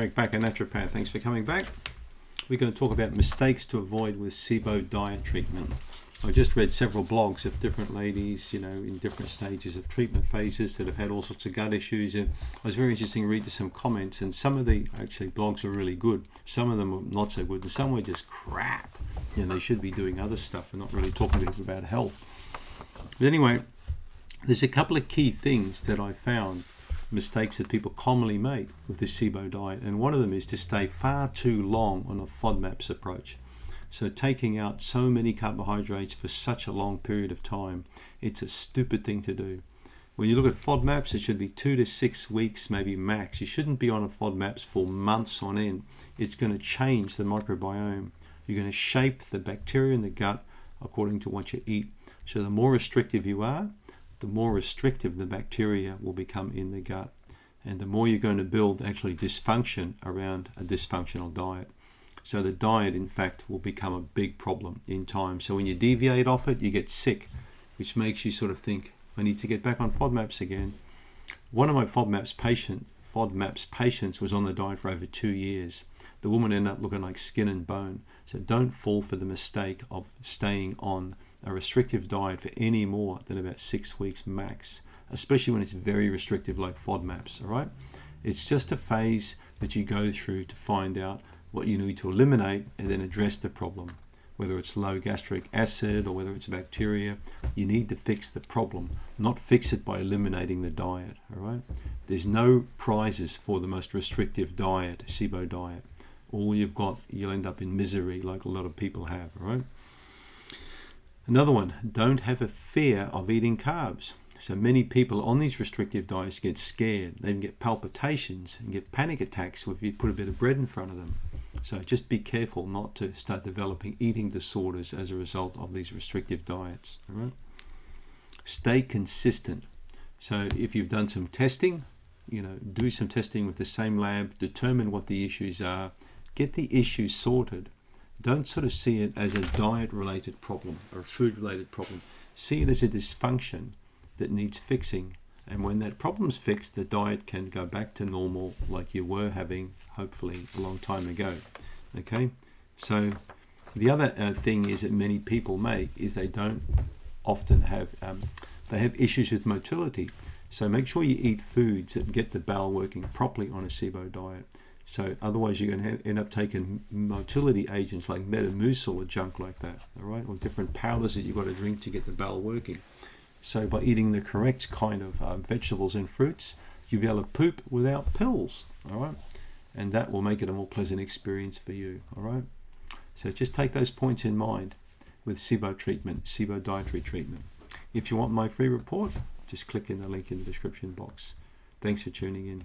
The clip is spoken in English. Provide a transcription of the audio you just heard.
Bakker, Naturopath. Thanks for coming back. We're going to talk about mistakes to avoid with SIBO diet treatment. I just read several blogs of different ladies, in different stages of treatment phases that have had all sorts of gut issues. And I was very interested to read some comments, and some of the blogs are really good. Some of them are not so good, and some were just crap. They should be doing other stuff and not really talking to people about health. But anyway, there's a couple of key things that I found, mistakes that people commonly make with the SIBO diet, and one of them is to stay far too long on a FODMAPs approach. So taking out so many carbohydrates for such a long period of time, it's a stupid thing to do. When you look at FODMAPs, it should be 2 to 6 weeks, maybe max. You shouldn't be on a FODMAPs for months on end. It's going to change the microbiome. You're going to shape the bacteria in the gut according to what you eat. So the more restrictive you are, the more restrictive the bacteria will become in the gut. And the more you're going to build actually dysfunction around a dysfunctional diet. So the diet, in fact, will become a big problem in time. So when you deviate off it, you get sick, which makes you sort of think, I need to get back on FODMAPs again. One of my FODMAPs patients was on the diet for over 2 years. The woman ended up looking like skin and bone. So don't fall for the mistake of staying on a restrictive diet for any more than about 6 weeks max, especially when it's very restrictive like FODMAPs, all right? It's just a phase that you go through to find out what you need to eliminate and then address the problem. Whether it's low gastric acid or whether it's bacteria, you need to fix the problem, not fix it by eliminating the diet, all right? There's no prizes for the most restrictive diet, SIBO diet. All you've got, you'll end up in misery like a lot of people have, all right? Another one, don't have a fear of eating carbs. So many people on these restrictive diets get scared. They can get palpitations and get panic attacks if you put a bit of bread in front of them. So just be careful not to start developing eating disorders as a result of these restrictive diets. All right? Stay consistent. So if you've done some testing, do some testing with the same lab, determine what the issues are, get the issues sorted. Don't sort of see it as a diet-related problem or a food-related problem. See it as a dysfunction that needs fixing. And when that problem's fixed, the diet can go back to normal like you were having, hopefully, a long time ago. Okay? So the other thing is that many people make is they don't often have, they have issues with motility. So make sure you eat foods that get the bowel working properly on a SIBO diet. So otherwise you're going to end up taking motility agents like Metamucil or junk like that, all right? Or different powders that you've got to drink to get the bowel working. So by eating the correct kind of vegetables and fruits, you'll be able to poop without pills, all right? And that will make it a more pleasant experience for you, all right? So just take those points in mind with SIBO treatment, SIBO dietary treatment. If you want my free report, just click in the link in the description box. Thanks for tuning in.